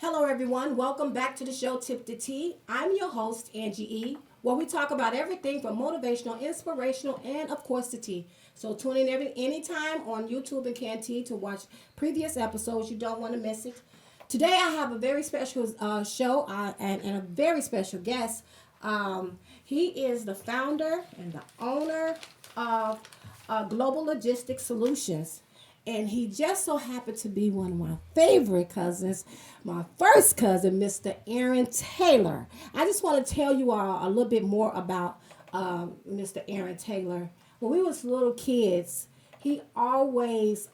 Hello, everyone. Welcome back to the show Tip to Tea. I'm your host, Angie E., where we talk about everything from motivational, inspirational, and of course, the tea. So tune in anytime on YouTube and Can to watch previous episodes. You don't want to miss it. Today, I have a very special show and a very special guest. He is the founder and the owner of Global Logistics Solutions. And he just so happened to be one of my favorite cousins, my first cousin, Mr. Aaron Taylor. I just want to tell you all a little bit more about Mr. Aaron Taylor. When we was little kids, he always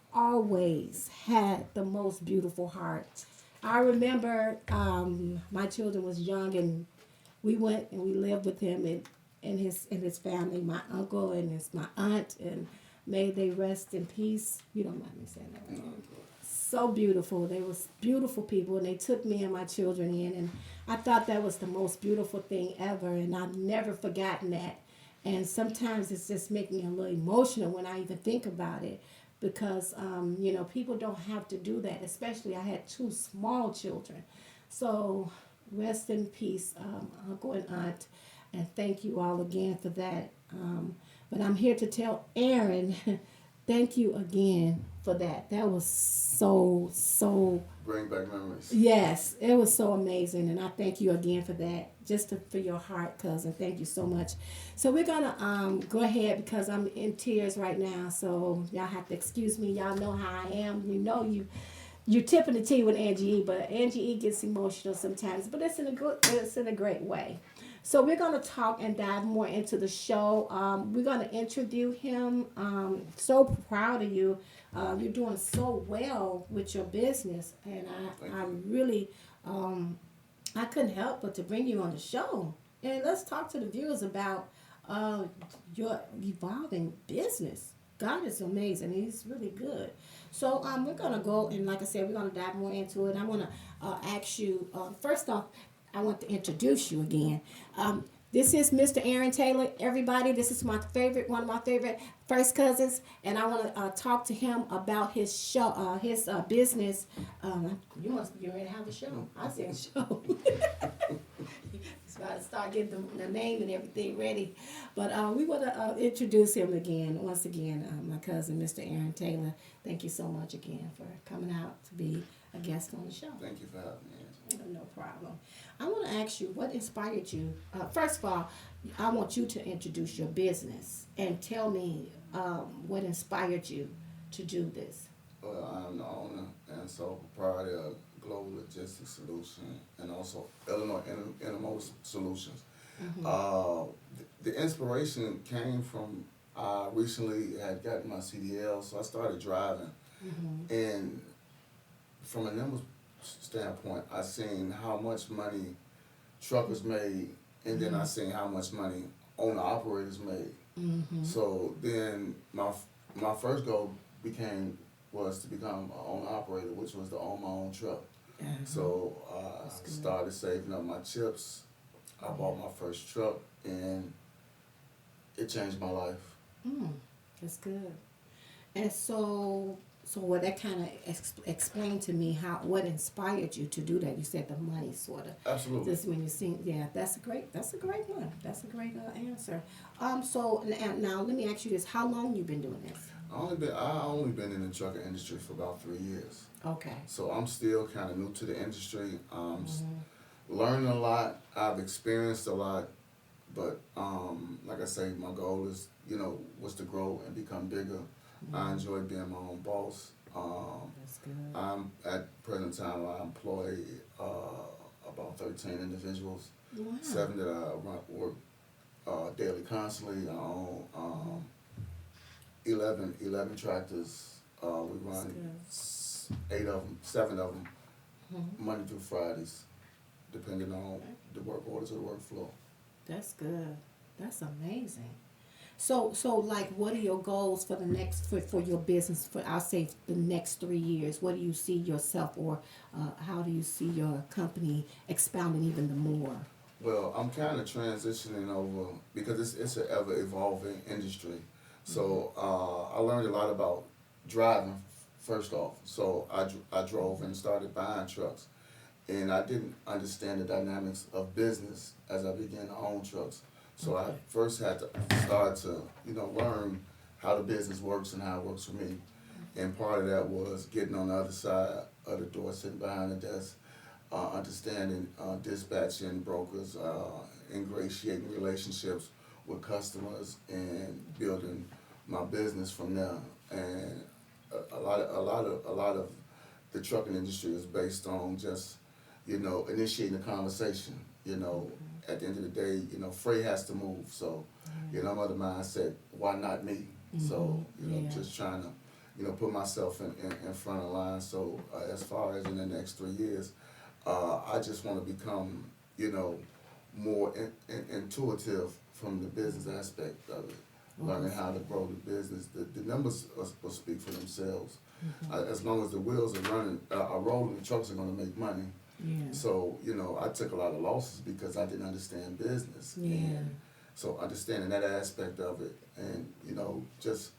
had the most beautiful heart. I remember my children was young and we went and we lived with him and his family, my uncle and my aunt, and may they rest in peace. You don't mind me saying that, right? So beautiful. They was beautiful people, and they took me and my children in, and I thought that was the most beautiful thing ever, and I've never forgotten that. And sometimes it's just making me a little emotional when I even think about it, because people don't have to do that. Especially I had two small children, so rest in peace, uncle and aunt, and thank you all again for that. But I'm here to tell Aaron, thank you again for that. That was so. Bring back memories. Yes, it was so amazing, and I thank you again for that, for your heart, cousin. Thank you so much. So we're gonna go ahead because I'm in tears right now. So y'all have to excuse me. Y'all know how I am. You're tipping the tea with Angie E, but Angie E gets emotional sometimes, but it's in a great way. So we're going to talk and dive more into the show. We're going to interview him. So proud of you. You're doing so well with your business, and I really I couldn't help but to bring you on the show. And let's talk to the viewers about your evolving business. God is amazing. He's really good. So we're gonna go and, like I said, we're gonna dive more into it. I want to ask you first off. I want to introduce you again. This is Mr. Aaron Taylor. Everybody, this is one of my favorite first cousins, and I want to talk to him about his show, his business. You must be ready to have a show. I said a show. He's about to start getting the name and everything ready. But we want to introduce him again, once again, my cousin, Mr. Aaron Taylor. Thank you so much again for coming out to be a guest on the show. Thank you for having me. No problem. I want to ask you what inspired you. First of all, I want you to introduce your business and tell me what inspired you to do this. Well, I'm the owner and sole proprietor of Global Logistics Solution and also Illinois Intermodal Solutions. The inspiration came from I recently had gotten my CDL, so I started driving. And from a numbers standpoint, I seen how much money truckers made, and then I seen how much money owner operators made. So then my first goal was to become an owner operator, which was to own my own truck. So I started saving up my chips. I bought my first truck, and it changed my life. That's good. And so what that kind of explained to me what inspired you to do that. You said the money, sort of. Absolutely. Just when you see, yeah, that's a great one. That's a great answer. So now let me ask you this: how long you been doing this? I only been in the trucking industry for about 3 years. Okay. So I'm still kind of new to the industry. Learning a lot. I've experienced a lot, but like I say, my goal is was to grow and become bigger. I enjoy being my own boss. That's good. I'm at present time I employ about 13 individuals. Wow. 7 that I work daily constantly. I own 11 tractors. We run 7 of them, Monday through Fridays, depending on the work orders or the workflow. That's good. That's amazing. So like, what are your goals for the next for your business? For I'll say the next 3 years. What do you see yourself, or how do you see your company expounding even the more? Well, I'm kind of transitioning over because it's an ever evolving industry. So I learned a lot about driving first off. So I drove and started buying trucks, and I didn't understand the dynamics of business as I began to own trucks. So I first had to start to, learn how the business works and how it works for me. And part of that was getting on the other side of the door, sitting behind the desk, understanding dispatching brokers, ingratiating relationships with customers, and building my business from there. And a lot of the trucking industry is based on just, initiating a conversation. At the end of the day, freight has to move. So, I'm of the mindset, why not me? So, just trying to, put myself in front of the line. So, as far as in the next 3 years, I just want to become, more intuitive from the business aspect of it, learning how to grow the business. The numbers will speak for themselves. As long as the wheels are rolling, the trucks are going to make money. Yeah. So, I took a lot of losses because I didn't understand business. Yeah. And so understanding that aspect of it, and, just,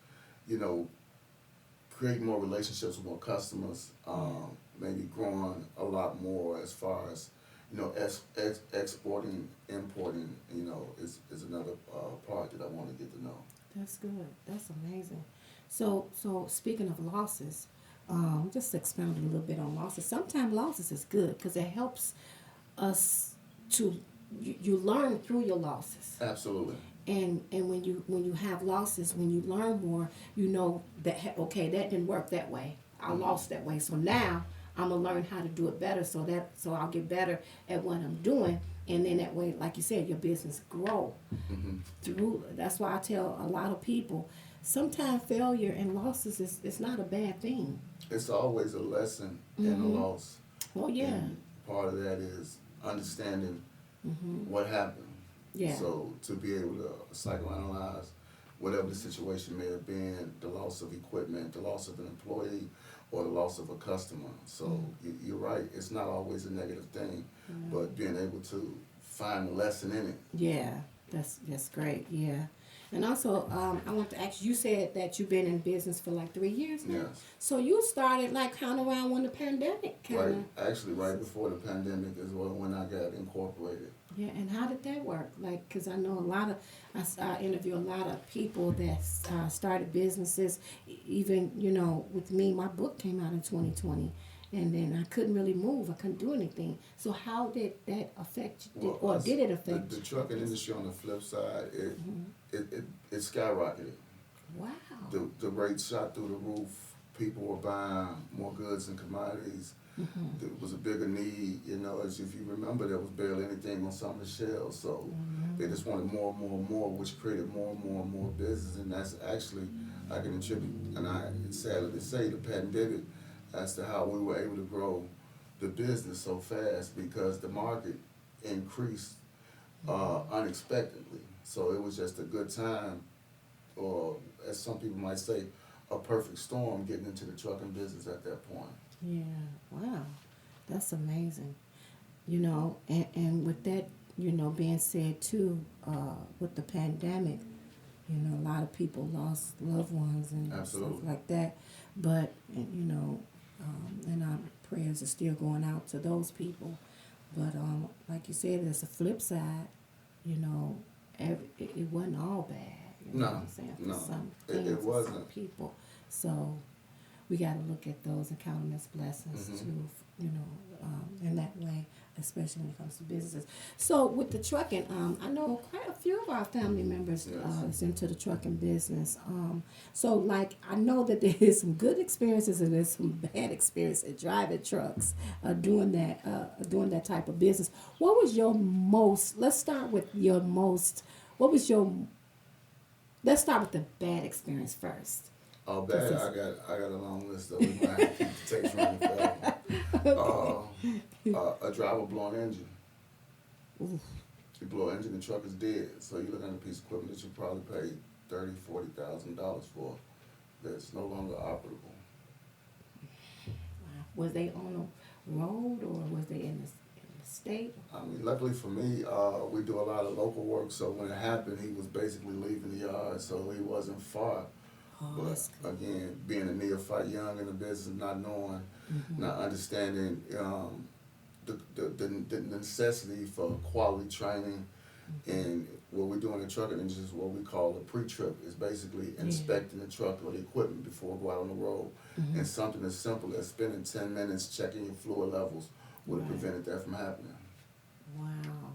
create more relationships with more customers, maybe growing a lot more as far as, exporting, importing, is another part that I want to get to know. That's good. That's amazing. So speaking of losses, just expound a little bit on losses. Sometimes losses is good because it helps us to you learn through your losses. Absolutely. And when you have losses, when you learn more, you know that okay, that didn't work that way. I lost that way. So now I'm gonna learn how to do it better. So I'll get better at what I'm doing, and then that way, like you said, your business grow through. That's why I tell a lot of people, sometimes failure and losses is not a bad thing. It's always a lesson in a loss. Oh yeah. And part of that is understanding what happened. Yeah. So to be able to psychoanalyze whatever the situation may have been, the loss of equipment, the loss of an employee, or the loss of a customer. So you're right, it's not always a negative thing, but being able to find a lesson in it. Yeah, that's great. Yeah. And also, I want to ask you said that you've been in business for like 3 years now. Yes. So you started like kind of around when the pandemic kind of. Right, actually right before the pandemic is when I got incorporated. Yeah, and how did that work? Like, because I know I interview a lot of people that started businesses. Even, with me, my book came out in 2020. And then I couldn't really move. I couldn't do anything. So how did that affect you? Or did it affect the trucking industry on the flip side, it skyrocketed. Wow. The rates shot through the roof. People were buying more goods and commodities. There was a bigger need, as if you remember, there was barely anything on some of the shelves. So they just wanted more and more and more, which created more and more and more business. And that's actually, I can attribute, and I sadly to say, the pandemic as to how we were able to grow the business so fast, because the market increased unexpectedly. So it was just a good time, or as some people might say, a perfect storm getting into the trucking business at that point. Yeah, wow. That's amazing. And with that, being said too, with the pandemic, a lot of people lost loved ones and Absolutely. stuff like that. But, and our prayers are still going out to those people. But like you said, there's a flip side. It wasn't all bad. You know what I'm saying? For some things, it for wasn't. some people. So we got to look at those and count them as blessings too. In that way, especially when it comes to businesses. So with the trucking, I know quite a few of our family members is into the trucking business. So like I know that there is some good experiences and there's some bad experiences driving trucks, doing that type of business. What was your most? Let's start with your most. What was your? Let's start with the bad experience first. Oh, bad! I got a long list though. We might have to keep the tapes running forever. A driver blowing engine. Oof. You blow an engine, the truck is dead. So you're looking at a piece of equipment that you probably paid $30,000-$40,000 for, that's no longer operable. Wow. Was they on the road or was they in the state? I mean, luckily for me, we do a lot of local work. So when it happened, he was basically leaving the yard, so he wasn't far. Oh, that's But good. again, being a neophyte, young in the business, not knowing, not understanding, the necessity for quality training. And what we do in the trucking industry is what we call a pre-trip. It's basically inspecting the truck or the equipment before we go out on the road. And something as simple as spending 10 minutes checking your fluid levels would have prevented that from happening. Wow.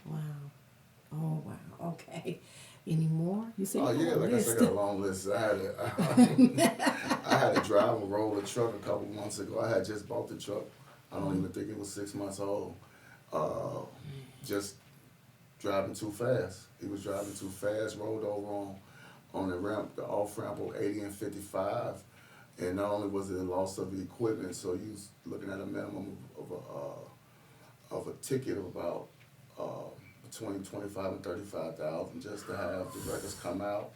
Wow. Oh, wow. Okay. Any more? You said Oh you yeah, had a like I list. said, I got a long list. I had to drive a roller truck a couple months ago. I had just bought the truck. I don't even think it was 6 months old. Just driving too fast. He was driving too fast, rolled over on the ramp, the off ramp on 80 and 55. And not only was it a loss of the equipment, so you was looking at a minimum of a ticket of about between 25 and 35,000 just to have the records come out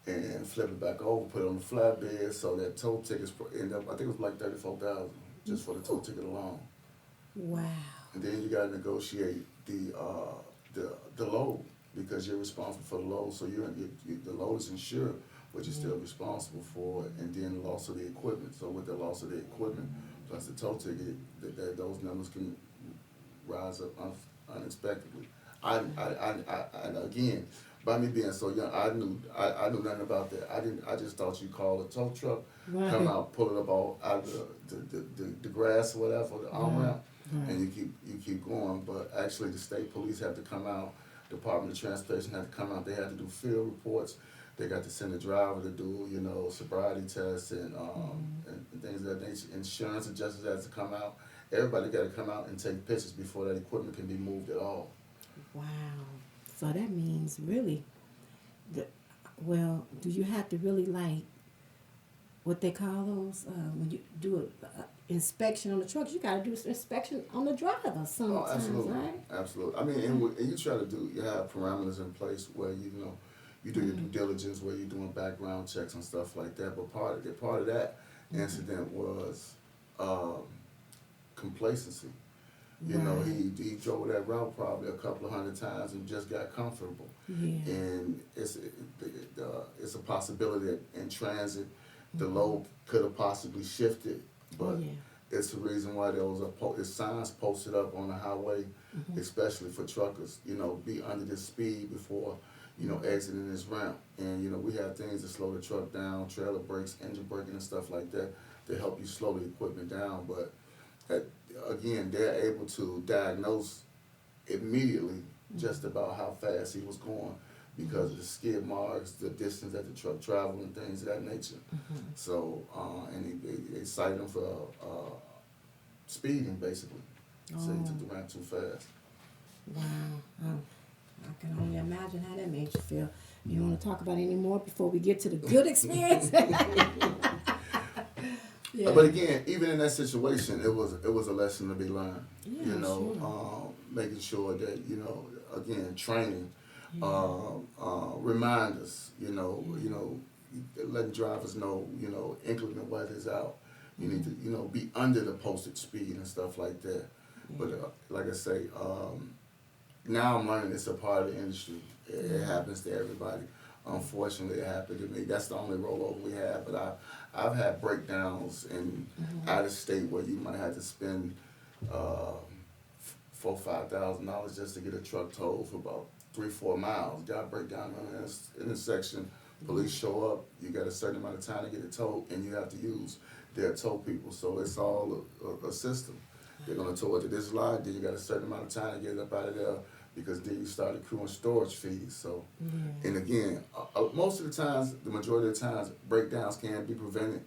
and flip it back over, put it on the flatbed, so that tow tickets end up, I think it was like 34,000 just for the tow ticket alone. Wow. And then you got to negotiate the load because you're responsible for the load, so the load is insured, but you're still responsible for it, and then the loss of the equipment. So with the loss of the equipment plus the tow ticket, those numbers can rise up unexpectedly. And again, by me being so young, I knew nothing about that. I just thought you call a tow truck, come out, pull it up out of the grass or whatever, the on ramp, and you keep going. But actually, the state police have to come out. Department of Transportation had to come out. They had to do field reports. They got to send a driver to do, sobriety tests and things of that nature. Insurance adjusters had to come out. Everybody got to come out and take pictures before that equipment can be moved at all. Wow. So that means really, do you have to really like what they call those when you do a inspection on the trucks? You got to do an inspection on the driver sometimes, Oh, absolutely, right? absolutely. I mean, and you try to you have parameters in place where you do your due diligence, where you're doing background checks and stuff like that. But part of that incident was complacency. He drove that route probably a couple of hundred times and just got comfortable. Yeah. And it's a possibility that in transit the load could have possibly shifted, but it's the reason why there was signs posted up on the highway, especially for truckers. Be under this speed before exiting this ramp. And we have things to slow the truck down, trailer brakes, engine braking, and stuff like that to help you slow the equipment down. But again, they're able to diagnose immediately just about how fast he was going because of the skid marks, the distance that the truck traveled, and things of that nature. So, and they cited him for speeding, basically. So he took the ramp too fast. Wow. I can only imagine how that made you feel. You want to talk about any more before we get to the good experience? Yeah. But again, even in that situation, it was a lesson to be learned. Yeah, sure. Making sure that again, training, reminders. Letting drivers know, inclement weather is out. You need to be under the posted speed and stuff like that. Yeah. But like I say, now I'm learning it's a part of the industry. It happens to everybody. Unfortunately, it happened to me. That's the only rollover we have. But I've had breakdowns in out of state where you might have to spend $4,000-$5,000 just to get a truck towed for about 3-4 miles. Got to break down on an intersection. Police show up. You got a certain amount of time to get it towed, and you have to use their tow people. So it's all a system. They're gonna tow it to this lot. Then you got a certain amount of time to get it up out of there, because then you start accruing storage fees. So, and again, most of the times, the majority of the times, breakdowns can be prevented,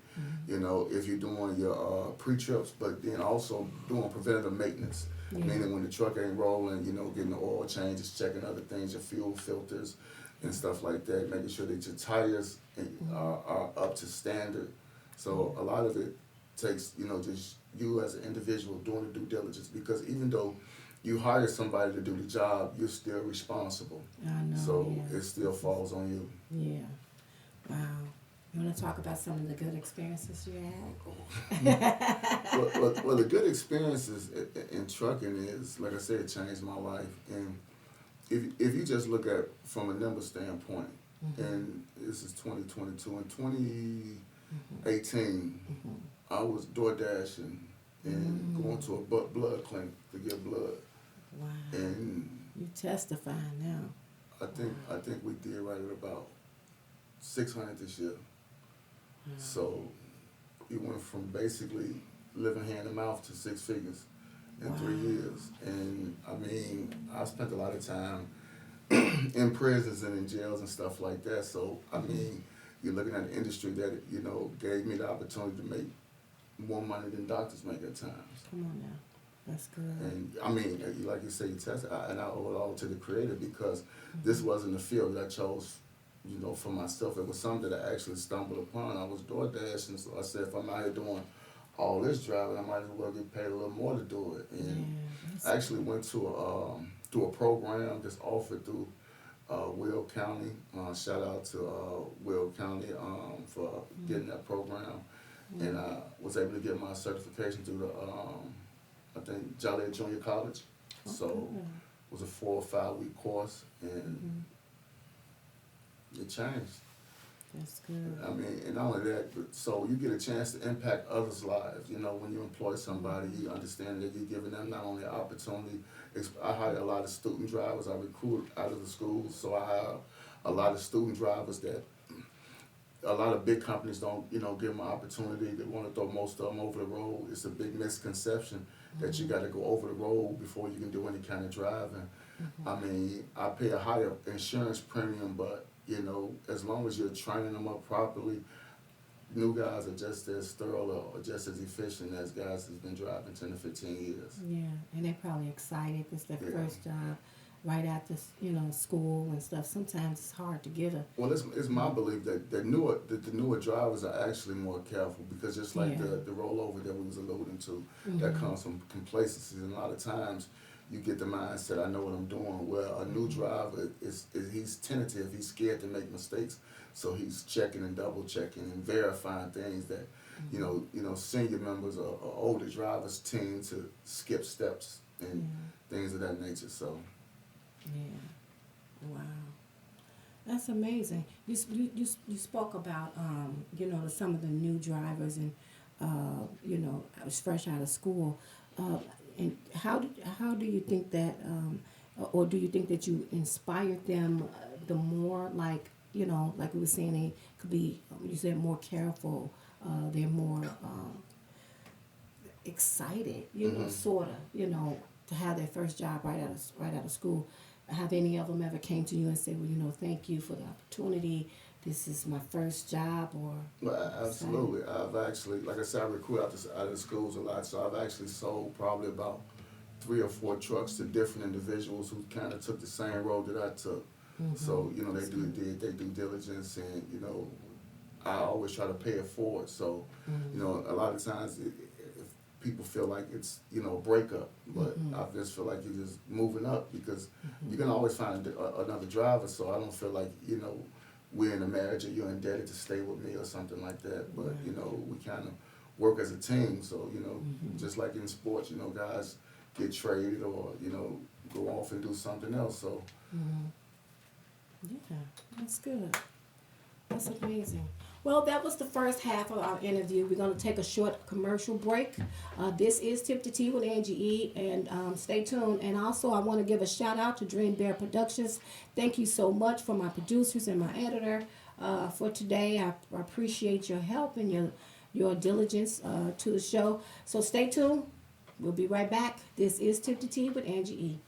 if you're doing your pre-trips, but then also doing preventative maintenance, meaning when the truck ain't rolling, getting the oil changes, checking other things, your fuel filters and stuff like that, making sure that your tires are up to standard. So a lot of it takes, just you as an individual doing the due diligence, because even though you hire somebody to do the job, you're still responsible. I know. So it still falls on you. Yeah. Wow. You want to talk about some of the good experiences you had? well, the good experiences in trucking is, like I said, it changed my life. And if you just look at from a number standpoint, and this is 2022, in 2018, I was door dashing and going to a blood clinic to get blood. Wow. And You testifying now. I think we did right at about 600 this year. So we went from basically living hand to mouth to 6 figures in 3 years. And I mean, I spent a lot of time in prisons and in jails and stuff like that. So I mean, you're looking at an industry that, you know, gave me the opportunity to make more money than doctors make at times. Come on now. That's good. And I mean, like you say, you test, and I owe it all to the Creator, because this wasn't a field that I chose, you know, for myself. It was something that I actually stumbled upon. I was door dashing, so I said, if I'm out here doing all this driving, I might as well get paid a little more to do it. And I actually went to a program that's offered through Will County. Shout out to Will County for getting that program. And I was able to get my certification through the I think Joliet Junior College. So it was a 4 or 5 week course, and it changed. That's good. I mean, and not only that, but so you get a chance to impact others' lives. You know, when you employ somebody, you understand that you're giving them not only an opportunity. I hire a lot of student drivers. I recruit out of the schools, so I hire a lot of student drivers that a lot of big companies don't, you know, give them an opportunity. They want to throw most of them over the road. It's a big misconception that you got to go over the road before you can do any kind of driving. I mean, I pay a higher insurance premium, but, you know, as long as you're training them up properly, new guys are just as thorough or just as efficient as guys that's been driving 10 to 15 years. Yeah, and they're probably excited. It's their first job right after, you know, school and stuff. Sometimes it's hard to get a... Well, it's my belief that the newer drivers are actually more careful, because just like the rollover that we was alluding to, that comes from complacency. And a lot of times you get the mindset, I know what I'm doing. Well, a new driver he's tentative, he's scared to make mistakes, so he's checking and double checking and verifying things that, you know, senior members or older drivers tend to skip steps and things of that nature. So. Yeah. Wow. That's amazing. You spoke about you know, some of the new drivers, and you know, I was fresh out of school. And how do you think that or do you think that you inspired them the more, like, you know, like we were saying, they could be, you said, more careful, they're more excited, you know, sort of, you know, to have their first job right out of school. Have any of them ever came to you and said, well, you know, thank you for the opportunity, this is my first job? Or Well, absolutely. I've actually, like I said, I recruit out of the schools a lot, so I've actually sold probably about 3 or 4 trucks to different individuals who kind of took the same road that I took. So, you know, they do due diligence, and, you know, I always try to pay it forward. So, you know, a lot of times people feel like it's, you know, a breakup, but I just feel like you're just moving up, because you can always find another driver. So I don't feel like, you know, we're in a marriage or you're indebted to stay with me or something like that. But, you know, we kind of work as a team. So, you know, just like in sports, you know, guys get traded or, you know, go off and do something else. So. Yeah, that's good. That's amazing. Well, that was the first half of our interview. We're going to take a short commercial break. This is Tip to Tea with Angie E. And stay tuned. And also, I want to give a shout out to Dream Bear Productions. Thank you so much for my producers and my editor for today. I appreciate your help and your diligence to the show. So stay tuned. We'll be right back. This is Tip to Tea with Angie E.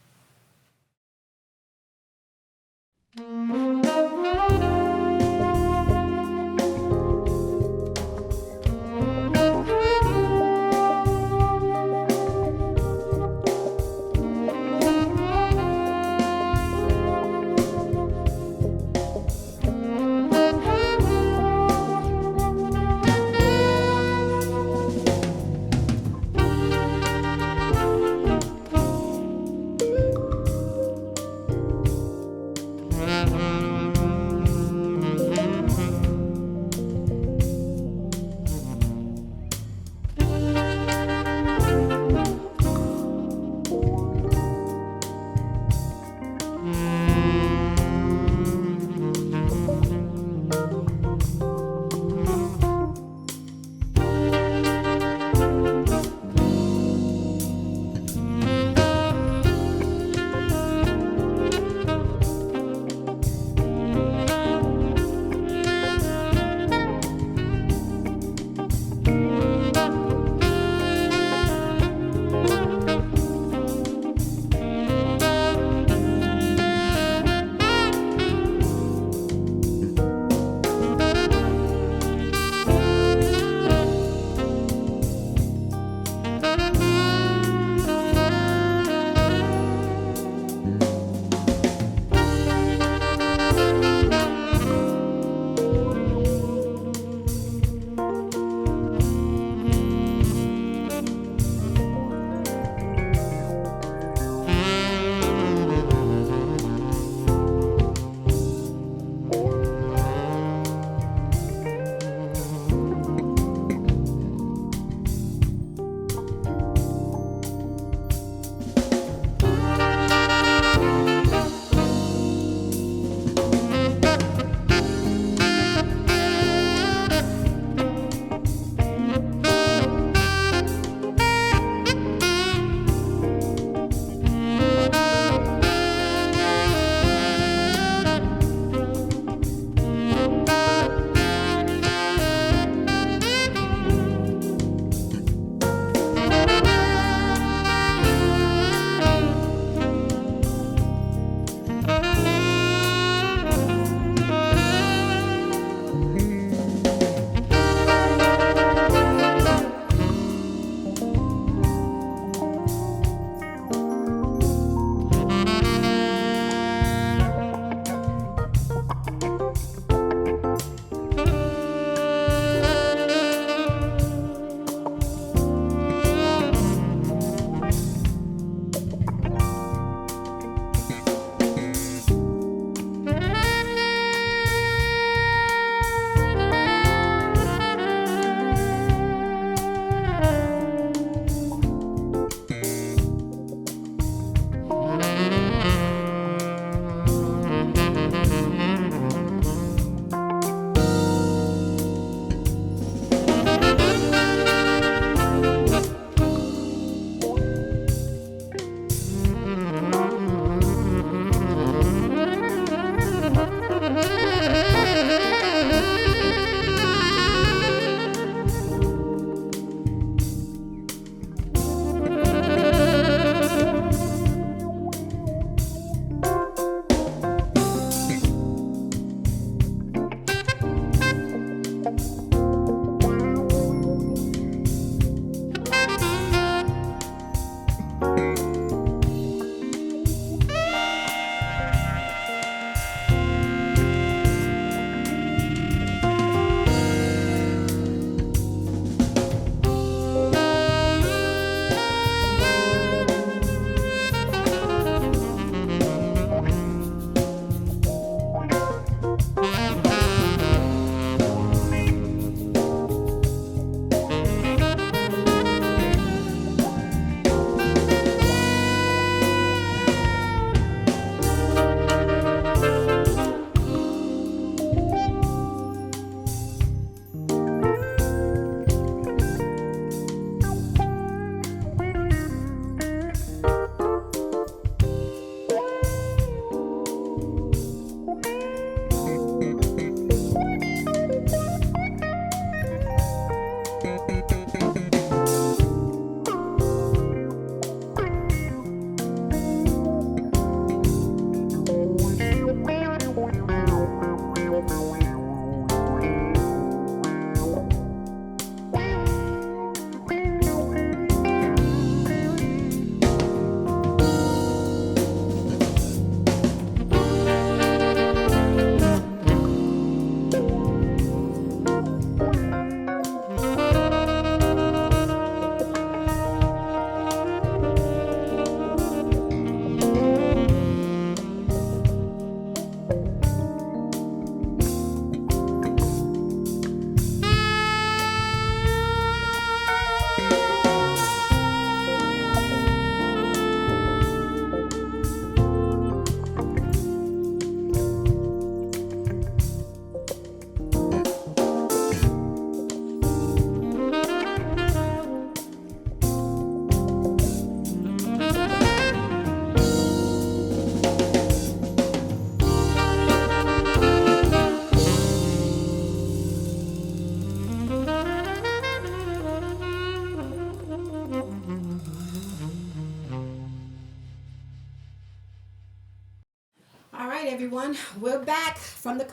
everyone. We're back from the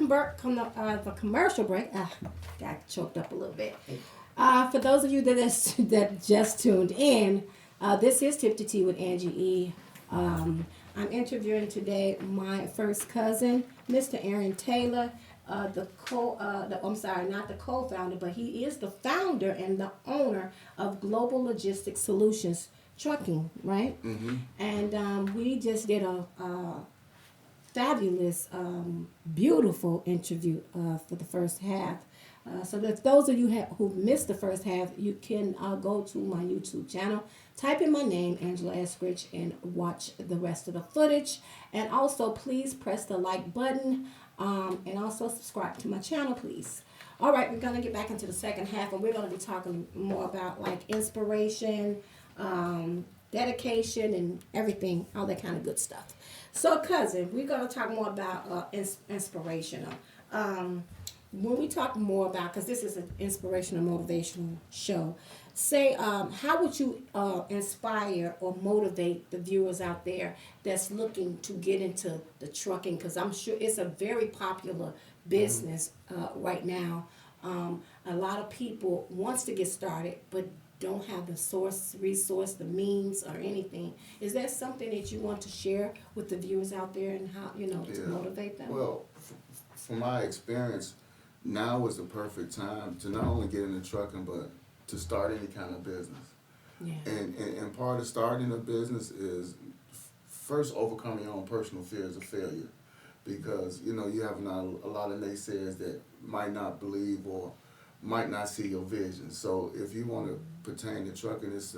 commercial break. Got choked up a little bit. For those of you that just tuned in, this is Tip to Tea with Angie E. I'm interviewing today my first cousin, Mr. Aaron Taylor. I'm sorry, not the co-founder, but he is the founder and the owner of Global Logistics Solutions Trucking, right? Mm-hmm. And we just did a fabulous, beautiful interview for the first half. So if those of you who missed the first half, you can go to my YouTube channel, type in my name, Angela Eskridge, and watch the rest of the footage. And also, please press the like button and also subscribe to my channel, please. All right, we're going to get back into the second half, and we're going to be talking more about like inspiration, dedication, and everything, all that kind of good stuff. So, cousin, we're going to talk more about inspirational. When we talk more about, because this is an inspirational, motivational show, say, how would you inspire or motivate the viewers out there that's looking to get into the trucking? Because I'm sure it's a very popular business right now. A lot of people wants to get started, but don't have the resource, the means, or anything. Is that something that you want to share with the viewers out there, and how to motivate them? Well, from my experience, now is the perfect time to not only get into trucking, but to start any kind of business. Yeah. And part of starting a business is first overcoming your own personal fears of failure, because you have a lot of naysayers that might not believe or might not see your vision. So if you want to pertain to trucking, it's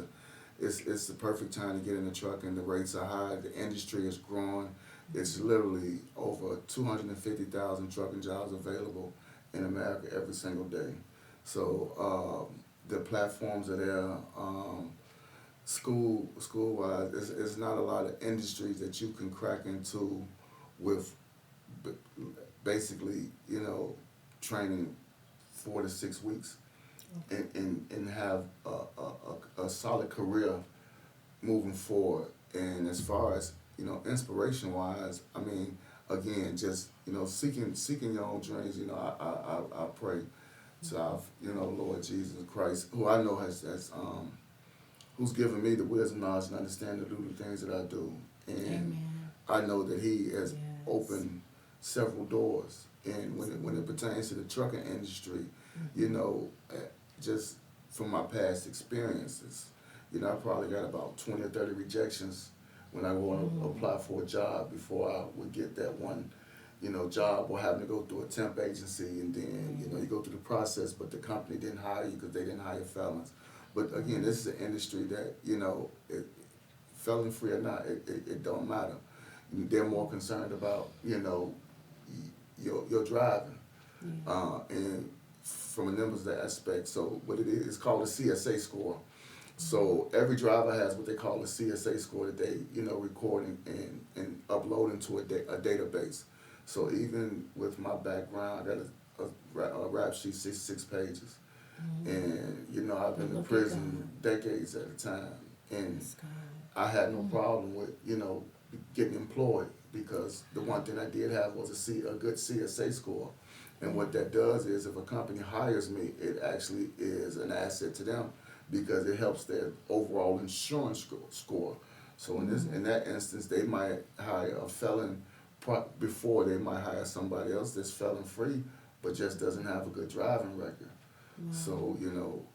the perfect time to get into trucking. The rates are high. The industry is growing. It's literally over 250,000 trucking jobs available in America every single day. So the platforms are there. School-wise, there's not a lot of industries that you can crack into with basically, training 4 to 6 weeks and have a solid career moving forward. And as far as, inspiration-wise, I mean, again, just, seeking your own dreams, I pray to our, Lord Jesus Christ, who I know who's given me the wisdom, knowledge, and understanding to do the things that I do. And Amen. I know that He has opened several doors. And when it pertains to the trucking industry, just from my past experiences, I probably got about 20 or 30 rejections when I want to apply for a job before I would get that one, job, or having to go through a temp agency, and then, you go through the process, but the company didn't hire you because they didn't hire felons. But again, this is an industry that, felon free or not, it don't matter. They're more concerned about, your driving. And from a numbers aspect, so what it is, it's called a CSA score. So every driver has what they call a CSA score that they, record and upload into a database. So even with my background, I got a rap sheet, 66 pages. And, I've been in prison decades at a time. And I had no problem with, getting employed, because the one thing I did have was a good CSA score. And what that does is, if a company hires me, it actually is an asset to them, because it helps their overall insurance score. So in that instance, they might hire a felon before they might hire somebody else that's felon free, but just doesn't have a good driving record. So,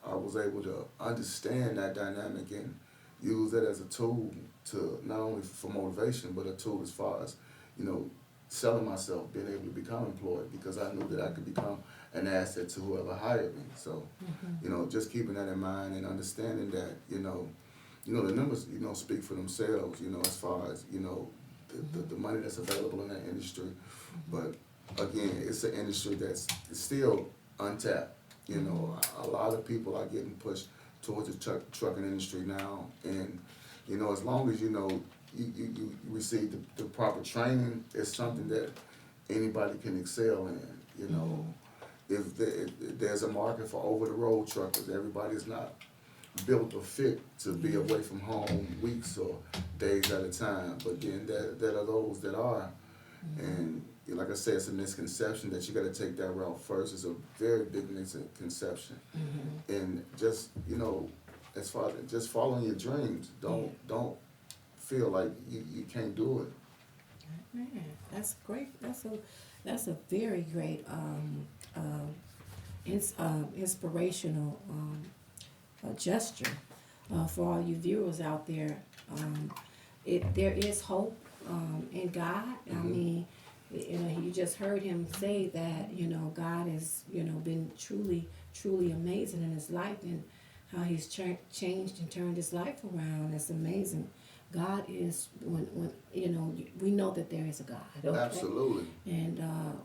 I was able to understand that dynamic and use it as a tool to not only for motivation, but a tool as far as, selling myself, being able to become employed, because I knew that I could become an asset to whoever hired me. So, just keeping that in mind and understanding that, the numbers, speak for themselves, as far as, the money that's available in that industry. But again, it's an industry that's still untapped. A lot of people are getting pushed towards the trucking industry now, and as long as you receive the proper training, it's something that anybody can excel in. If there's a market for over-the-road truckers, everybody's not built or fit to be away from home weeks or days at a time, but then there are those that are, and like I said, it's a misconception that you got to take that route first. It's a very big misconception, and just as far as just following your dreams. Don't feel like you can't do it. Man, that's great. That's a very great inspirational gesture for all you viewers out there. There is hope in God. I mean, you just heard him say that God has been truly amazing in his life, and how he's changed and turned his life around. That's amazing. God is when we know that there is a God. Okay? Absolutely. And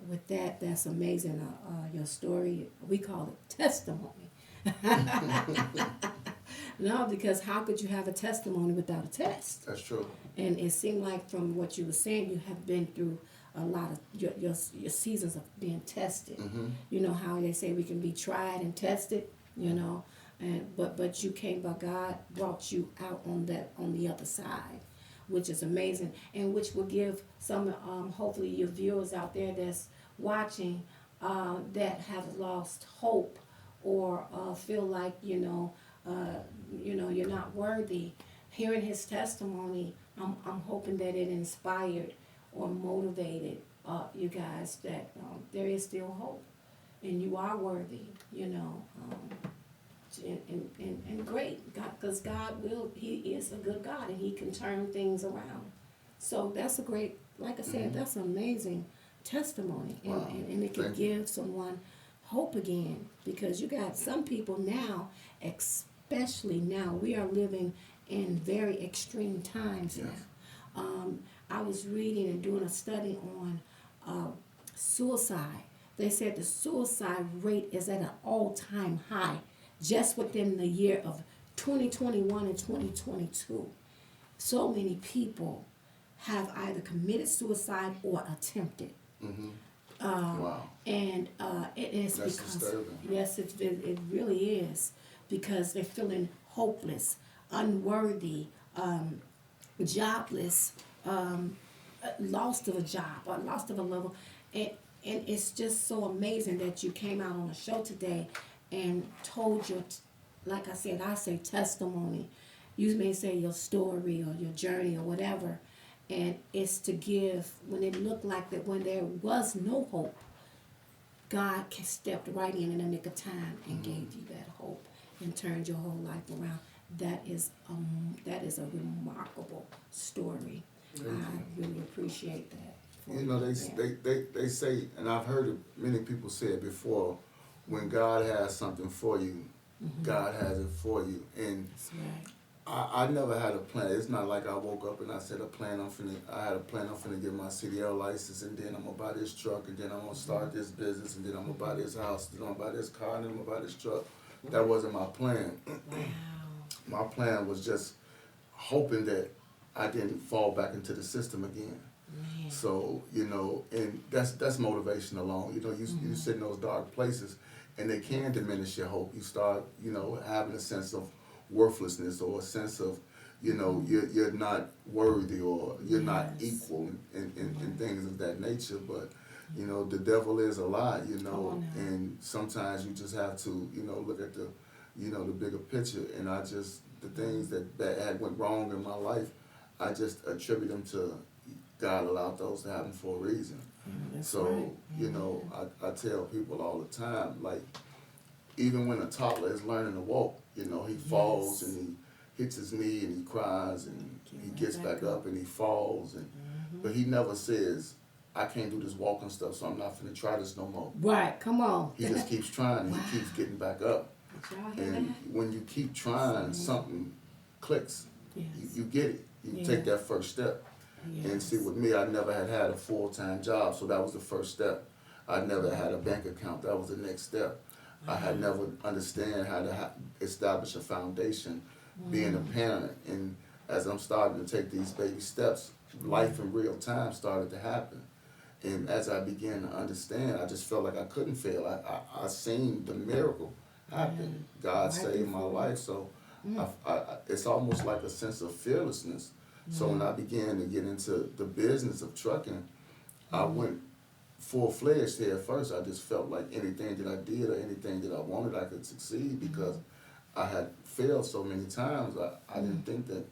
with that, that's amazing. Your story, we call it testimony. No, because how could you have a testimony without a test? That's true. And it seemed like from what you were saying, you have been through a lot of your seasons of being tested. You know how they say we can be tried and tested, and but you came by God brought you out on the other side, which is amazing, and which will give some hopefully your viewers out there that's watching that have lost hope or feel like you're not worthy. Hearing his testimony, I'm hoping that it inspired or motivated you guys that there is still hope, and you are worthy. And great, because God He is a good God, and He can turn things around. So that's a great, like I said, that's an amazing testimony, Wow. and it can give someone hope again, because you got some people now, especially now, we are living in very extreme times Yes. now. I was reading and doing a study on suicide. They said the suicide rate is at an all-time high just within the year of 2021 and 2022. So many people have either committed suicide or attempted. Wow. And it is That's because, disturbing. yes, it really is, because they're feeling hopeless, unworthy, jobless, lost of a job, or lost of a lover. And it's just so amazing that you came out on the show today and told your, like I said, I say testimony. You may say your story or your journey or whatever. And it's to give, when it looked like that, when there was no hope, God stepped right in the nick of time and gave you that hope and turned your whole life around. That is a remarkable story. I really appreciate that. They say, and I've heard it, many people say it before, when God has something for you, God has it for you. And That's right. I never had a plan. It's not like I woke up and I said I had a plan, I'm finna get my CDL license, and then I'm gonna buy this truck, and then I'm gonna start this business, and then I'm gonna buy this house, then I'm gonna buy this car, and then I'm gonna buy this truck. That wasn't my plan. Wow. My plan was just hoping that I didn't fall back into the system again. Man. So, and that's motivation alone. You sit in those dark places, and they can diminish your hope. You start, having a sense of worthlessness, or a sense of, you're not worthy, or you're not equal, and things of that nature. But, the devil is a lie, and sometimes you just have to, look at the, the bigger picture. And the things that had went wrong in my life, I just attribute them to God allowed those to happen for a reason. That's So, right. I tell people all the time, like, even when a toddler is learning to walk, he falls and he hits his knee and he cries and he gets back up and he falls, but he never says, I can't do this walking stuff, so I'm not finna try this no more. Right, come on. He just keeps trying and he keeps getting back up. Did y'all hear And that? when you keep trying, something clicks. Yes. You get it. You take that first step. And Yes. see, with me, I never had a full-time job, so that was the first step. I never had a bank account. That was the next step. I had never understand how to establish a foundation, being a parent. And as I'm starting to take these baby steps, life in real time started to happen. And as I began to understand, I just felt like I couldn't fail. I seen the miracle happen. God Right saved my before. life. So it's almost like a sense of fearlessness. So when I began to get into the business of trucking, I went full-fledged there at first. I just felt like anything that I did or anything that I wanted, I could succeed because I had failed so many times. I didn't think that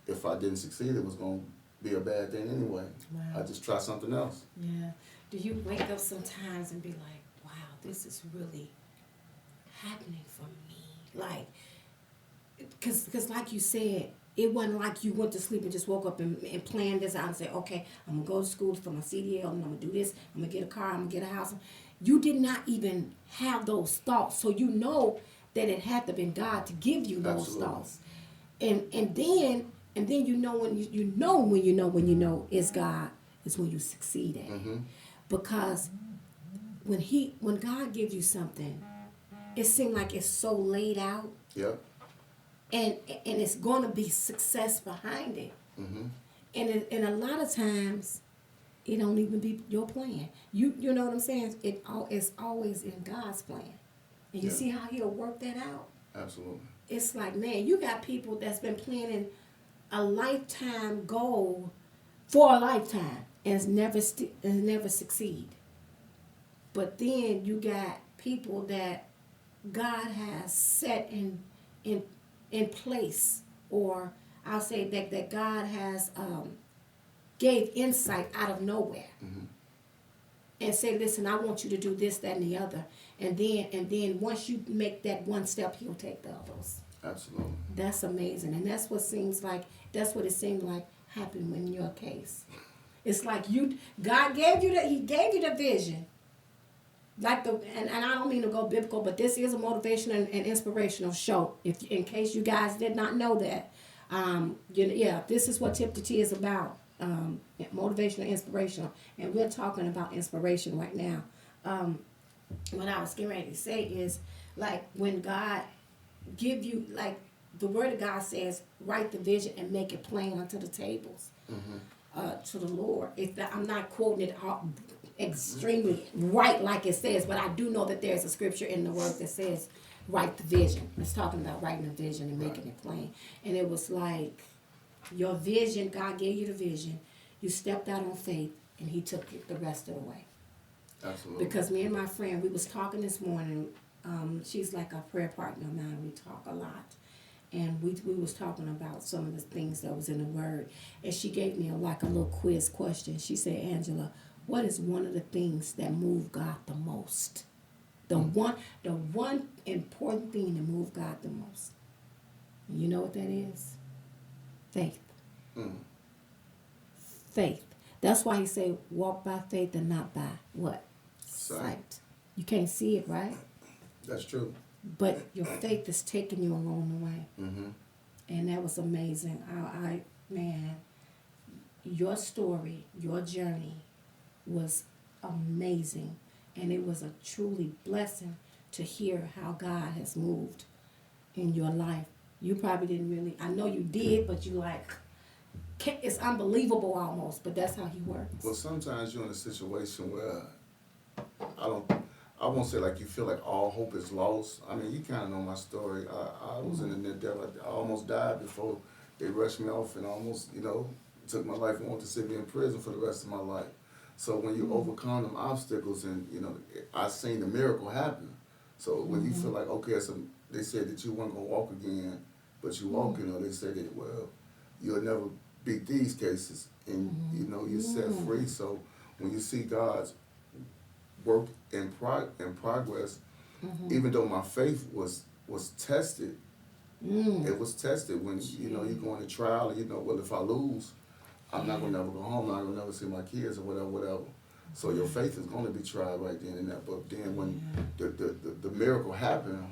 if I didn't succeed, it was going to be a bad thing anyway. Wow. I just try something else. Yeah. Do you wake up sometimes and be like, wow, this is really happening for me? Like, because like you said, it wasn't like you went to sleep and just woke up and planned this out and said, okay, I'm going to go to school for my CDL and I'm going to do this. I'm going to get a car. I'm going to get a house. You did not even have those thoughts. So you know that it had to have been God to give you those Absolutely. thoughts. And then you know when you know it's God is when you succeed at it. Because when God gives you something, it seems like it's so laid out. Yep. And it's going to be success behind it. Mm-hmm. And a lot of times, it don't even be your plan. You know what I'm saying? It's always in God's plan. And you Yeah. see how He'll work that out? Absolutely. It's like, man, you got people that's been planning a lifetime goal for a lifetime and never succeed. But then you got people that God has set in place, or I'll say that God has gave insight out of nowhere, and say, listen, I want you to do this, that, and the other, and then once you make that one step, He'll take the others. Absolutely. That's amazing, and that's what it seemed like happened in your case. It's like God gave you He gave you the vision. Like and I don't mean to go biblical, but this is a motivational and inspirational show. In case you guys did not know that, this is what Tip to Tea is about. Motivational and inspirational, and we're talking about inspiration right now. What I was getting ready to say is, like, when God give you, like the Word of God says, write the vision and make it plain unto the tables, to the Lord. I'm not quoting it all extremely right like it says, but I do know that there's a scripture in the Word that says, write the vision. It's talking about writing the vision and making it plain. And it was like, your vision, God gave you the vision. You stepped out on faith, and He took it the rest of the way. Absolutely. Because me and my friend, we was talking this morning. She's like a prayer partner of mine. We talk a lot. And we was talking about some of the things that was in the Word. And she gave me a little quiz question. She said, Angela, what is one of the things that move God the most? The one important thing that move God the most. You know what that is? Faith. Faith. That's why He say, walk by faith and not by what? Sight. You can't see it, right? That's true. But your faith is taking you along the way. Mm-hmm. And that was amazing. Man, your story, your journey was amazing. And it was a truly blessing to hear how God has moved in your life. You probably didn't really, I know you did, but you it's unbelievable almost, but that's how He works. Well, sometimes you're in a situation where I won't say like you feel like all hope is lost. I mean, you kind of know my story. I was in the near death. I almost died before they rushed me off and almost, took my life and wanted to sit me in prison for the rest of my life. So when you overcome them obstacles and, I seen the miracle happen. So when you feel like, okay, they said that you weren't going to walk again, but you walk, they said that, well, you'll never beat these cases and, you're set free. So when you see God's work in progress, even though my faith was tested, it was tested when, you're going to trial and, well, if I lose, I'm not going to never go home, I'm not going to never see my kids or whatever. So your faith is going to be tried right then and there. But then when the miracle happened,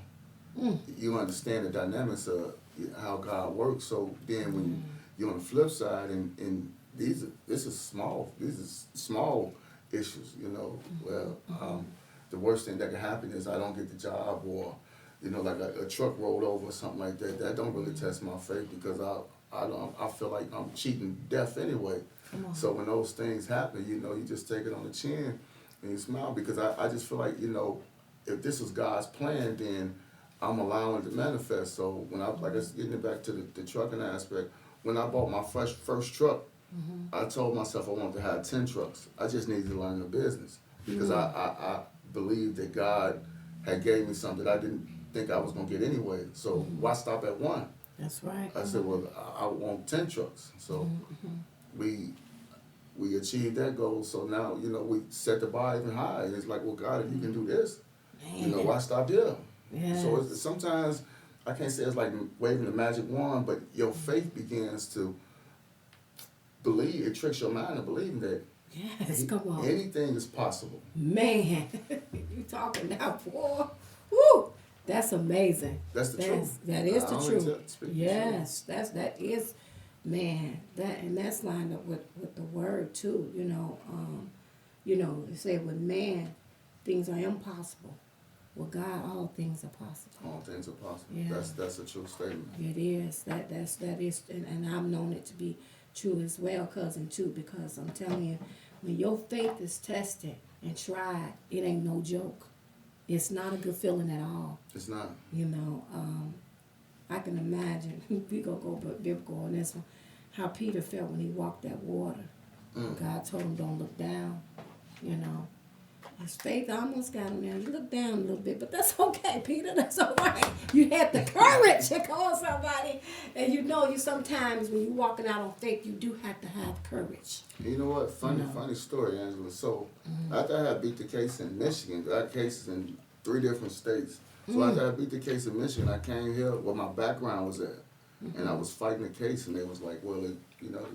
you understand the dynamics of how God works. So then when you're on the flip side, and these are small issues, Well, the worst thing that can happen is I don't get the job, or like a truck rolled over or something like that. That don't really test my faith because I feel like I'm cheating death anyway. So when those things happen, you just take it on the chin and you smile, because I just feel like, if this was God's plan, then I'm allowing it to manifest. So when getting it back to the trucking aspect, when I bought my first truck, I told myself I wanted to have 10 trucks. I just needed to learn the business. because I believed that God had gave me something I didn't think I was gonna get anyway. So why stop at one? That's right. I said, well, I want 10 trucks. So we achieved that goal. So now, we set the bar even higher. And it's like, well, God, if you can do this, why stop here? Yes. So sometimes, I can't say it's like waving the magic wand, but your faith begins to believe. It tricks your mind to believe that Yes, come on. anything is possible. Man, you talking now, boy. Woo! That's amazing. That's the truth. That is the I only truth. speak the Yes, that is, man. That's lined up with the word too. They say with man, things are impossible. With God, all things are possible. All things are possible. Yeah. That's a true statement. It is. That is, and I've known it to be true as well, cousin, too, because I'm telling you, when your faith is tested and tried, it ain't no joke. It's not a good feeling at all. It's not. I can imagine, we gonna go biblical on this one, how Peter felt when he walked that water. God told him, don't look down, His faith almost got him there. You look down a little bit, but that's okay, Peter. That's all right. You had the courage to call somebody. And you sometimes when you're walking out on faith, you do have to have courage. You know what? Funny story, Angela. So after I had beat the case in Michigan, I had cases in 3 different states. So after I beat the case in Michigan, I came here where my background was at. And I was fighting the case, and they was like, well,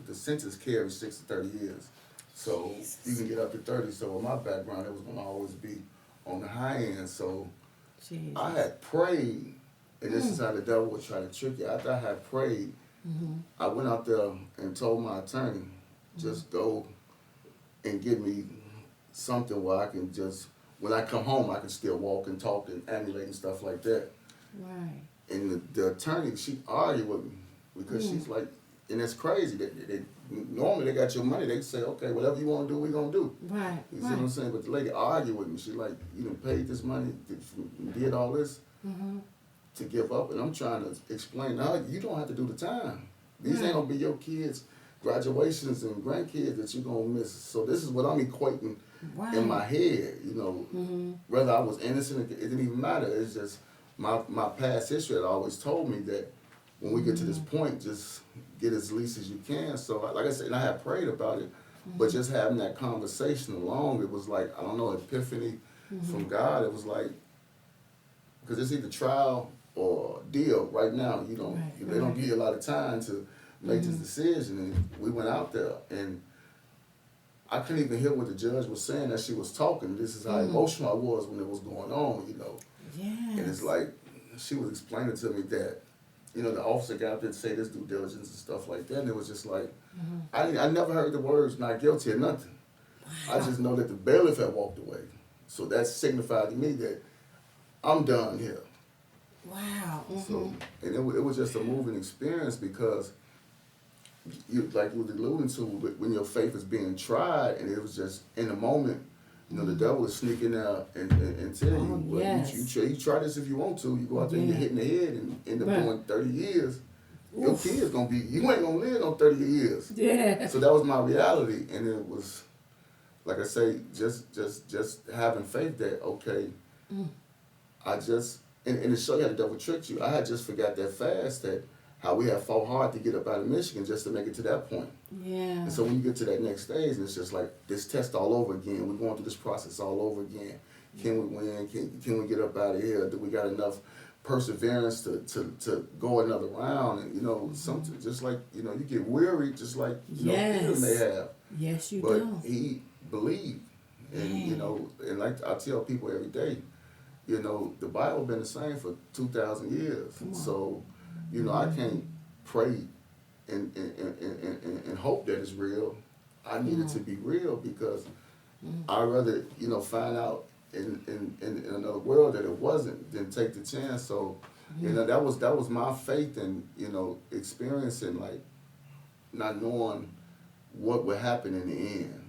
the sentence carries 6 to 30 years. So you can get up to 30. So with my background, it was going to always be on the high end. So Jesus. I had prayed, and this is how the devil would try to trick you. After I had prayed, I went out there and told my attorney, just go and get me something where I can just, when I come home, I can still walk and talk and ambulate and stuff like that. Right. And the attorney, she argued with me because she's like, and it's crazy. Normally they got your money. They say, okay, whatever you want to do, we're going to do. Right. You see what I'm saying? But the lady argued with me. She's like, you done paid this money, did all this to give up. And I'm trying to explain to her, you don't have to do the time. These ain't going to be your kids' graduations and grandkids that you're going to miss. So this is what I'm equating in my head, Whether I was innocent, it didn't even matter. It's just my past history had always told me that when we get to this point, just get as least as you can. So like I said, and I had prayed about it, but just having that conversation alone, it was like, I don't know, epiphany from God. It was like, because it's either trial or deal right now. They don't give you a lot of time to make this decision. And we went out there, and I couldn't even hear what the judge was saying as she was talking. This is how emotional I was when it was going on, Yes. And it's like, she was explaining to me that, the officer got up there to say this due diligence and stuff like that, and it was just like, I never heard the words not guilty or nothing. Wow. I just know that the bailiff had walked away. So that signified to me that I'm done here. Wow. So, and it was just a moving experience because, like you were alluding to, when your faith is being tried, and it was just in the moment, the devil is sneaking out and tell you, well, yes. you try this if you want to. You go out there and you're hitting the head and end up going 30 years. Your kid's going to be, you ain't going to live on 30 years. Yeah. So that was my reality. And it was, like I say, just having faith that, okay, I just, and to show you how the devil tricked you, I had just forgot that fast that how we have fought hard to get up out of Michigan just to make it to that point. Yeah. And so when you get to that next stage, and it's just like this test all over again. We're going through this process all over again. Can we win? Can we get up out of here? Do we got enough perseverance to go another round? And something just like you get weary, just like Peter may have. Yes, you do. But he believed, and and like I tell people every day, the Bible been the same for 2,000 years. So. I can't pray and hope that it's real. I need it to be real because I'd rather, find out in another world that it wasn't than take the chance. So, that was my faith in, experiencing, like, not knowing what would happen in the end.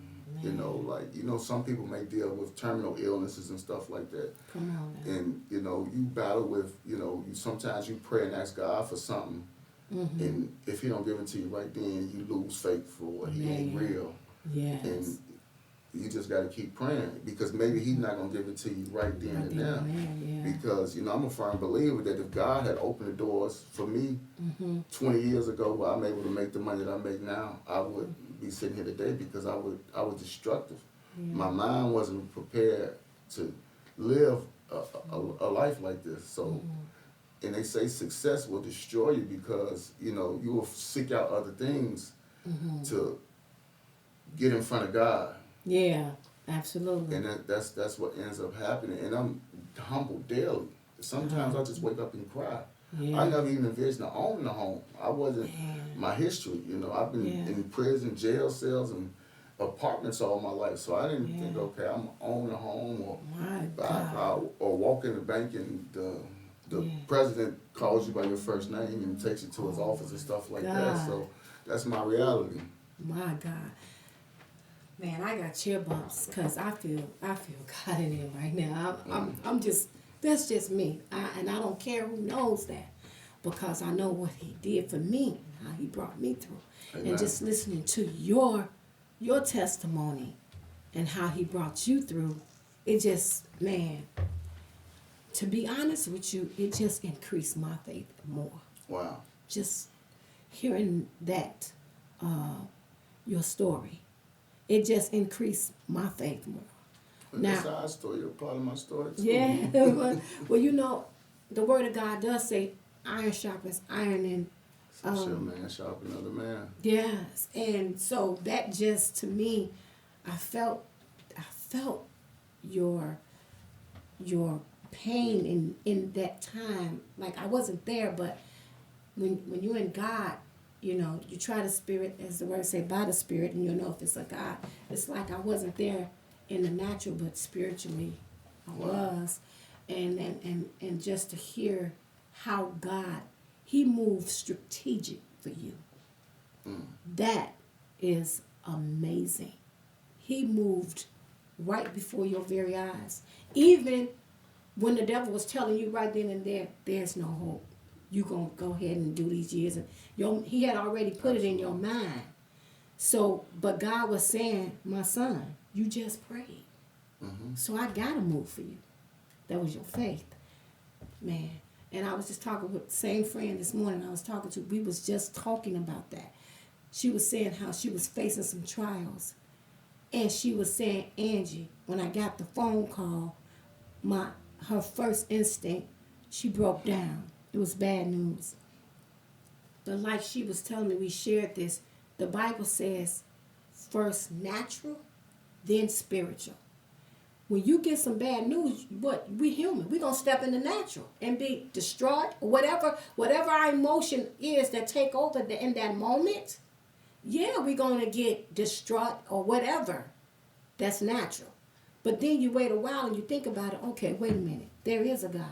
Some people may deal with terminal illnesses and stuff like that. Come on now. And, you battle with, sometimes you pray and ask God for something. And if he don't give it to you right then, you lose faith for he ain't real. Yes. And you just got to keep praying, because maybe he's not going to give it to you right then and there. Yeah. Because, I'm a firm believer that if God had opened the doors for me 20 years ago, where I'm able to make the money that I make now, I would be sitting here today, because I was destructive. My mind wasn't prepared to live a life like this. So, and they say success will destroy you, because, you will seek out other things to get in front of God. Yeah, absolutely. And that's what ends up happening. And I'm humbled daily. Sometimes I just wake up and cry. Yeah. I never even envisioned owning a home. I wasn't, my history, I've been in prison, jail cells, and apartments all my life. So I didn't think, okay, I'm gonna own a home, or or walk in the bank and the president calls you by your first name and takes you to his office and stuff like that. So that's my reality. My God. Man, I got chill bumps because I feel God in here right now. I'm just, that's just me. And I don't care who knows that, because I know what he did for me, how he brought me through. Amen. And just listening to your testimony and how he brought you through, it just, man, to be honest with you, it just increased my faith more. Wow. Just hearing that, your story, it just increased my faith more. That's our story. You're part of my story too. Yeah. Well, the word of God does say iron sharpens iron, and Sure, man, sharpen another man. yes. And so that just, to me, I felt your pain in that time. Like, I wasn't there, but when you're in God, you try the Spirit, as the word say, by the Spirit, and you'll know if it's a God. It's like I wasn't there in the natural, but spiritually I was. And just to hear how God, he moves strategic for you. That is amazing. He moved right before your very eyes. Even when the devil was telling you right then and there, there's no hope. You're going to go ahead and do these years. And he had already put it in your mind. So, but God was saying, my son, you just prayed. So I got to move for you. That was your faith. Man. And I was just talking with the same friend this morning I was talking to. We was just talking about that. She was saying how she was facing some trials. And she was saying, Angie, when I got the phone call, her first instinct, she broke down. It was bad news. But like she was telling me, we shared this, the Bible says, first natural, then spiritual. When you get some bad news, we human. We're going to step in the natural and be distraught, or whatever our emotion is that take over in that moment. Yeah, we're going to get distraught or whatever. That's natural. But then you wait a while and you think about it. Okay, wait a minute. There is a God.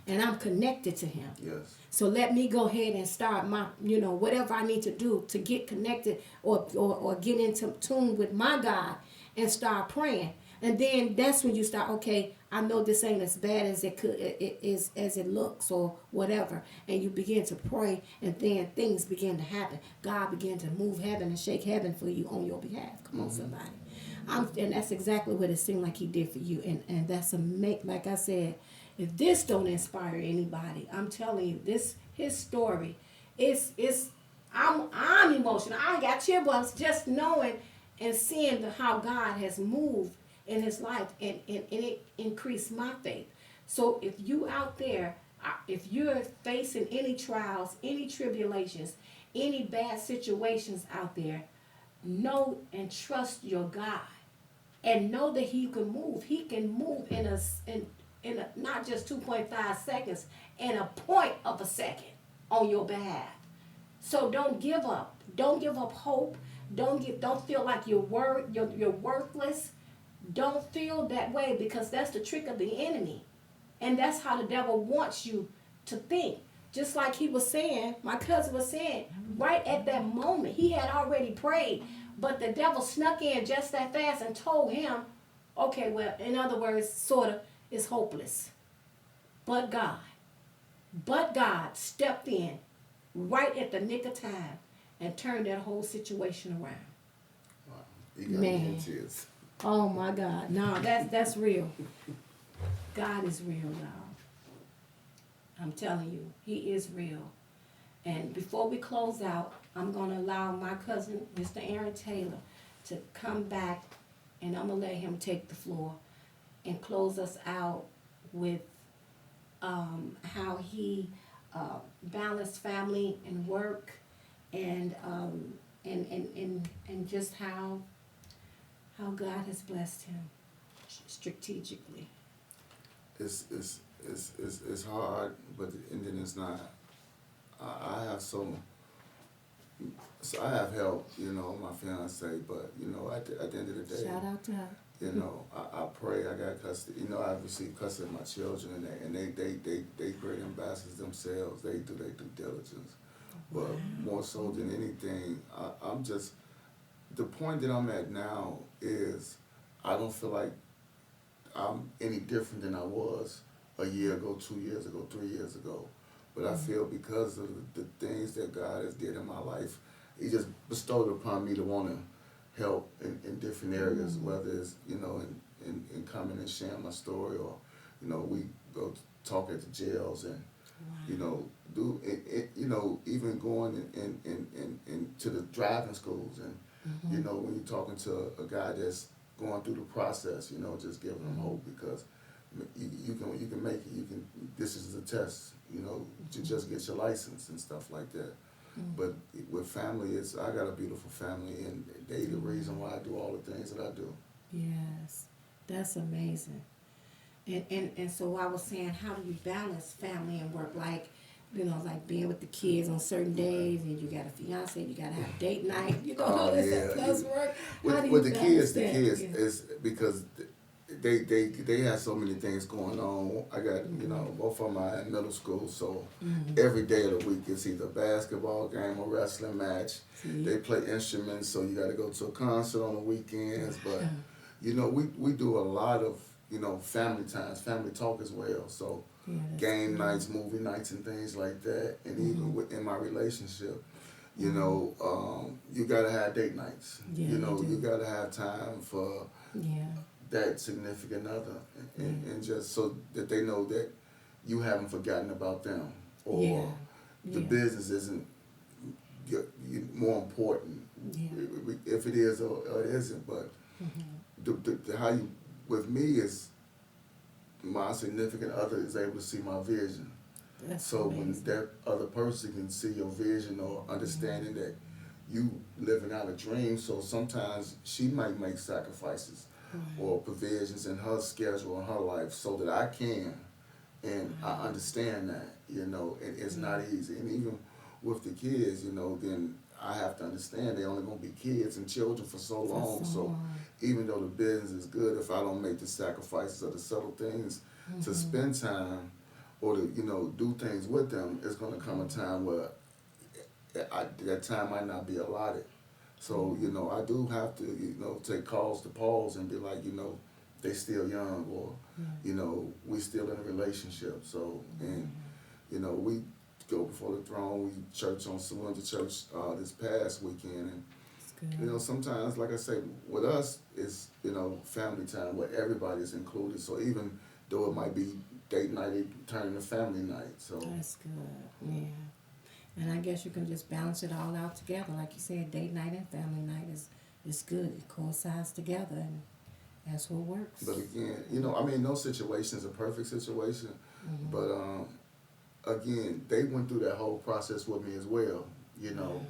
And I'm connected to him. Yes. So let me go ahead and start my, whatever I need to do to get connected or get into tune with my God and start praying. And then that's when you start, okay, I know this ain't as bad as as it looks or whatever. And you begin to pray, and then things begin to happen. God began to move heaven and shake heaven for you on your behalf. Come on, somebody. And that's exactly what it seemed like he did for you. And that's like I said, if this don't inspire anybody, I'm telling you, his story, I'm emotional. I got chill bumps just knowing and seeing how God has moved in his life, and it increased my faith. So if you out there, if you're facing any trials, any tribulations, any bad situations out there, know and trust your God, and know that he can move. He can move in a not just 2.5 seconds, in a point of a second on your behalf. So don't give up. Don't give up hope. Don't feel like you're worthless. Don't feel that way, because that's the trick of the enemy. And that's how the devil wants you to think. Just like he was saying, my cousin was saying, right at that moment, he had already prayed, but the devil snuck in just that fast and told him, okay, well, in other words, sort of, it's hopeless. But God stepped in right at the nick of time and turned that whole situation around. Wow. You got me in tears. Oh my God. No, that's real. God is real, y'all. I'm telling you, He is real. And before we close out, I'm going to allow my cousin, Mr. Aaron Taylor, to come back, and I'm going to let him take the floor and close us out with how he balanced family and work, and and just how God has blessed him strategically. It's hard, but and then it's not. I have so I have help, you know, my fiance, but you know, at the end of the day, Shout out to her. you know, I pray. I got custody. You know, I received custody of my children, and they great ambassadors themselves. They do their due diligence, but more so than anything, I'm just the point that I'm at now is I don't feel like I'm any different than I was a year ago, 2 years ago, 3 years ago. But I feel because of the things that God has did in my life, He just bestowed upon me to want to help in different areas, whether it's, you know, in coming and sharing my story, or, you know, we go talk at the jails and, you know, do it, you know, even going in to the driving schools, and you know, when you're talking to a guy that's going through the process, you know, just giving them hope, because you can make it. You can. This is a test, you know, to just get your license and stuff like that. But with family, I got a beautiful family, and they the reason why I do all the things that I do. Yes, that's amazing. And so I was saying, how do you balance family and work? Like, you know, like being with the kids on certain days, and you got a fiance, you got to have date night, you know, all this Yeah, plus work. How do you with the balance kids, the that? kids Yeah. is because they have so many things going on. I got, you know, both of them are in middle school, so every day of the week it's either a basketball game or wrestling match. See? They play instruments, so you got to go to a concert on the weekends. But you know, we do a lot of, you know, family times, family talk as well. So Yeah, that's game good. nights, movie nights, and things like that. And even within my relationship, you know, you gotta have date nights. Yeah, you know, you do. you gotta have time for Yeah. that significant other, and just so that they know that you haven't forgotten about them, or Yeah. the Yeah. business isn't more important. Yeah. If it is or it isn't, but the how you with me is my significant other is able to see my vision. That's So amazing. when that other person can see your vision, or understanding that you living out a dream, so sometimes she might make sacrifices or provisions in her schedule and her life so that I can, and I understand that, you know, it's not easy. And even with the kids, you know, then I have to understand they're only gonna be kids and children for so long. So even though the business is good, if I don't make the sacrifices or the subtle things to spend time or to, you know, do things with them, it's gonna come a time where that time might not be allotted. So, you know, I do have to, you know, take calls to pause and be like, you know, they still young, or, you know, we still in a relationship. So, and, you know, we go before the throne. We went to church this past weekend, and That's good. you know, sometimes, like I say, with us, it's, you know, family time where everybody's included. So even though it might be date night, it turn into family night. So That's good. Yeah. And I guess you can just balance it all out together. Like you said, date night and family night is good. It coincides together, and that's what works. but again, you know, I mean, no situation is a perfect situation, but again, they went through that whole process with me as well. You know,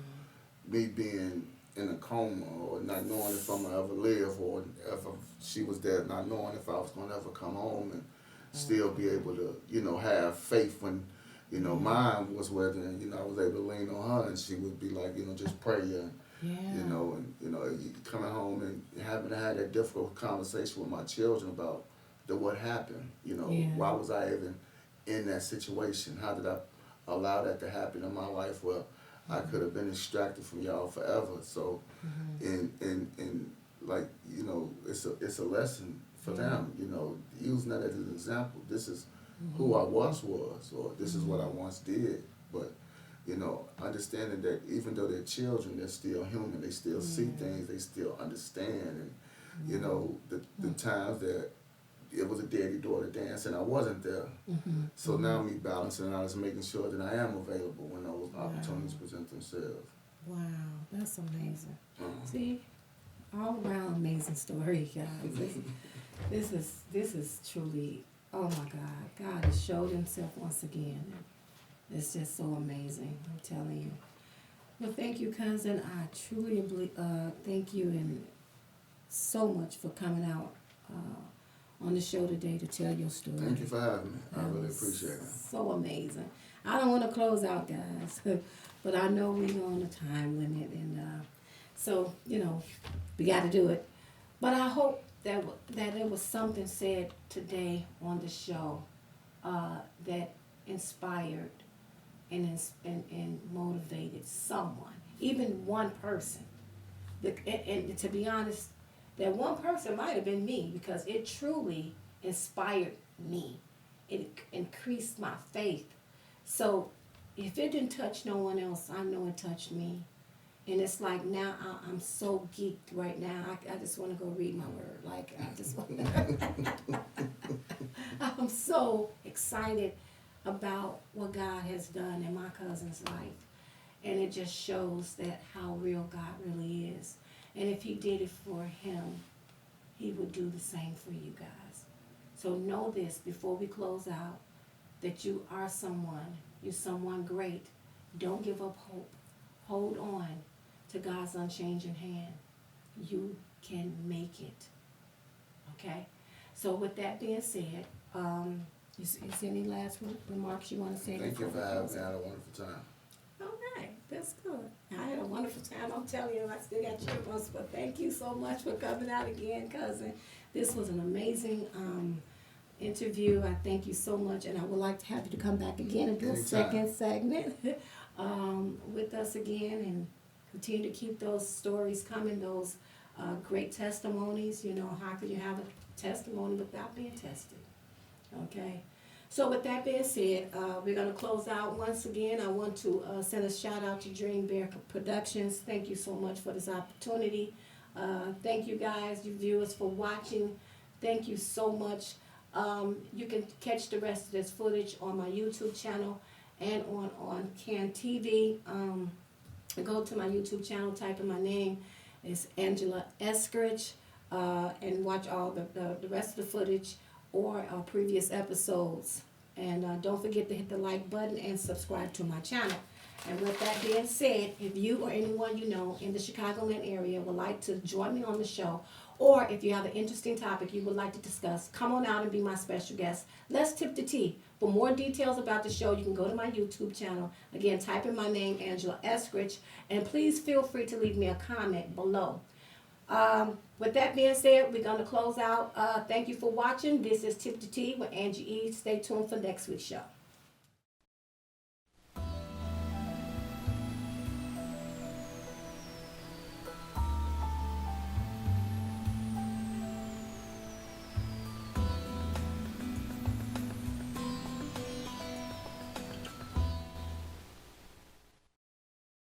me being in a coma, or not knowing if I'm gonna ever live, or if she was there, not knowing if I was gonna ever come home and still be able to, you know, have faith when, you know, mine was whether, you know, I was able to lean on her, and she would be like, you know, just pray, and you know, and you know, coming home and having to have that difficult conversation with my children about what happened. You know, why was I even in that situation? How did I allow that to happen in my life? Where I could have been extracted from y'all forever. So, and like, you know, it's a lesson for them. You know, using that as an example. This is who I once was, or this is what I once did. But you know, understanding that even though they're children, they're still human. They still see things. They still understand, and You know, the times that it was a daddy-daughter dance and I wasn't there. So now me balancing out is making sure that I am available when those opportunities present themselves. Wow, that's amazing. Uh-huh. See, all around amazing story, guys. This is truly, oh my God, God has showed Himself once again. It's just so amazing. I'm telling you. Well, thank you, cousin. I truly thank you and so much for coming out on the show today to tell your story. Thank you for having me. I That really was appreciate it. So amazing. I don't want to close out, guys, but I know we're on a time limit, and so you know we got to do it. But I hope that there was something said today on the show that inspired and motivated someone, even one person. And to be honest, that one person might have been me because it truly inspired me. It increased my faith. So if it didn't touch no one else, I know it touched me. And it's like now I'm so geeked right now. I just want to go read my word. Like I just want I'm so excited about what God has done in my cousin's life. And it just shows that how real God really is. And if He did it for him, He would do the same for you guys. So know this before we close out, that you are someone. You're someone great. Don't give up hope. Hold on to God's unchanging hand. You can make it. Okay? So with that being said, is any last remarks you want to say? Thank you before for we having close me. I out? had a wonderful time. All right, that's good. I had a wonderful time. I'm telling you, I still got chills. But thank you so much for coming out again, cousin. This was an amazing interview. I thank you so much, and I would like to have you to come back again and do a Anytime. second segment with us again, and continue to keep those stories coming. Those great testimonies. You know, how could you have a testimony without being tested? Okay. So with that being said, we're going to close out once again. I want to send a shout out to Dream Bear Productions. Thank you so much for this opportunity. Thank you guys, you viewers, for watching. Thank you so much. You can catch the rest of this footage on my YouTube channel and on CAN TV. Go to my YouTube channel, type in my name. It's Angela Eskridge, and watch all the rest of the footage or previous episodes. And don't forget to hit the like button and subscribe to my channel. And with that being said, if you or anyone you know in the Chicagoland area would like to join me on the show, or if you have an interesting topic you would like to discuss, come on out and be my special guest. Let's tip the tea. For more details about the show, you can go to my YouTube channel. Again, type in my name, Angela Eskridge, and please feel free to leave me a comment below. With that being said, we're going to close out. Thank you for watching. This is Tip the Tea with Angie E. Stay tuned for next week's show.